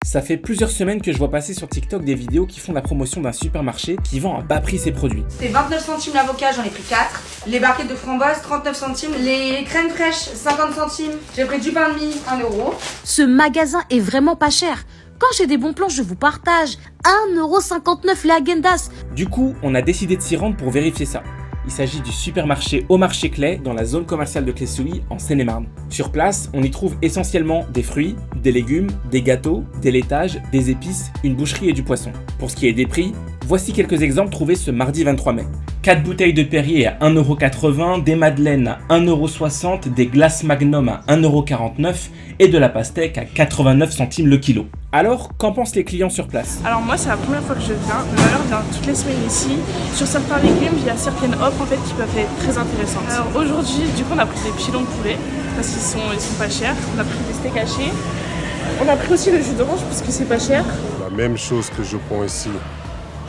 Ça fait plusieurs semaines que je vois passer sur TikTok des vidéos qui font la promotion d'un supermarché qui vend à bas prix ses produits. C'était 29 centimes l'avocat, j'en ai pris 4. Les barquettes de framboises, 39 centimes. Les crèmes fraîches, 50 centimes. J'ai pris du pain de mie, 1 euro. Ce magasin est vraiment pas cher. Quand j'ai des bons plans, je vous partage. 1,59 € les agendas. Du coup, on a décidé de s'y rendre pour vérifier ça. Il s'agit du supermarché Au Marché Clay dans la zone commerciale de Clé-Souilly en Seine-et-Marne. Sur place, on y trouve essentiellement des fruits, des légumes, des gâteaux, des laitages, des épices, une boucherie et du poisson. Pour ce qui est des prix, voici quelques exemples trouvés ce mardi 23 mai. 4 bouteilles de Perrier à 1,80 €, des madeleines à 1,60 €, des glaces Magnum à 1,49 € et de la pastèque à 89 centimes le kilo. Alors, qu'en pensent les clients sur place? Alors moi c'est la première fois que je viens, ma mère vient toutes les semaines ici. Sur certains légumes, il y a certaines offres en fait qui peuvent être très intéressantes. Alors aujourd'hui, du coup on a pris des pilons de poulet parce qu'ils sont pas chers. On a pris des steaks hachés. On a pris aussi le jus d'orange parce que c'est pas cher. La même chose que je prends ici,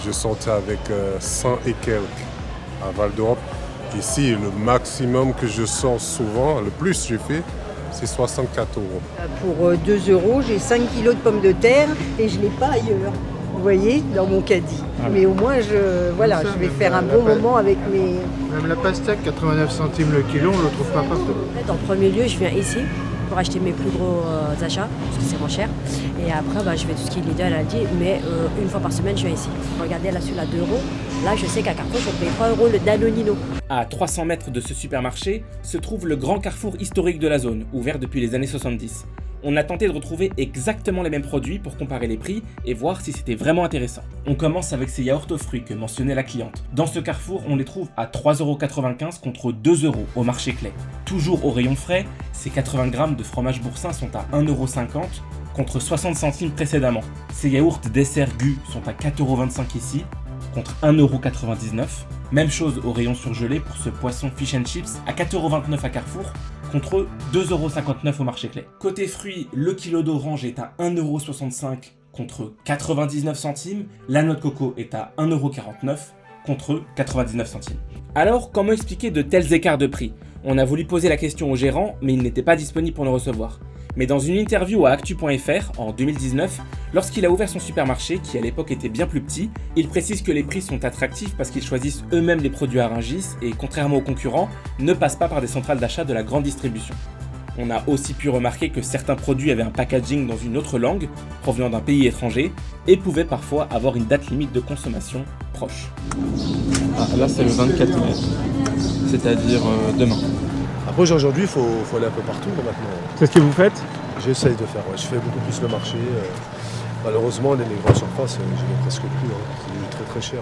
je sentais avec 100 et quelques à Val d'Europe. Ici, le maximum que je sens souvent, le plus je fais, c'est 64 €. Pour 2 €, j'ai 5 kilos de pommes de terre et je n'ai pas ailleurs. Vous voyez, dans mon caddie. Mais au moins, je vais faire un bon moment avec mes... Même la pastèque, 89 centimes le kilo, on ne le trouve pas partout. En fait, en premier lieu, je viens ici pour acheter mes plus gros achats, parce que c'est moins cher. Et après, je fais tout ce qui est Lidl, Aldi, mais une fois par semaine, je viens ici. Regardez là, sur la 2 €. Là, je sais qu'à Carrefour, je paye 3 € le Danonino. À 300 mètres de ce supermarché se trouve le grand carrefour historique de la zone, ouvert depuis les années 70. On a tenté de retrouver exactement les mêmes produits pour comparer les prix et voir si c'était vraiment intéressant. On commence avec ces yaourts aux fruits que mentionnait la cliente. Dans ce carrefour, on les trouve à 3,95 € contre 2 € au marché Clay. Toujours au rayon frais, ces 80 grammes de fromage boursin sont à 1,50 € contre 60 centimes précédemment. Ces yaourts dessert Gu sont à 4,25 € ici contre 1,99 €. Même chose au rayon surgelé pour ce poisson fish and chips à 4,29 € à Carrefour contre 2,59 € au marché Clay. Côté fruits, le kilo d'orange est à 1,65 € contre 99 centimes. La noix de coco est à 1,49 € contre 99 centimes. Alors, comment expliquer de tels écarts de prix? On a voulu poser la question au gérant, mais il n'était pas disponible pour nous recevoir. Mais dans une interview à Actu.fr en 2019, lorsqu'il a ouvert son supermarché, qui à l'époque était bien plus petit, il précise que les prix sont attractifs parce qu'ils choisissent eux-mêmes les produits à Rungis et, contrairement aux concurrents, ne passent pas par des centrales d'achat de la grande distribution. On a aussi pu remarquer que certains produits avaient un packaging dans une autre langue, provenant d'un pays étranger, et pouvaient parfois avoir une date limite de consommation proche. Là c'est le 24 mai, c'est-à-dire demain. Après aujourd'hui, il faut aller un peu partout maintenant. C'est ce que vous faites? J'essaye de faire, je fais beaucoup plus le marché. Malheureusement, les grandes surfaces, je n'ai presque plus. C'est devenu très très cher.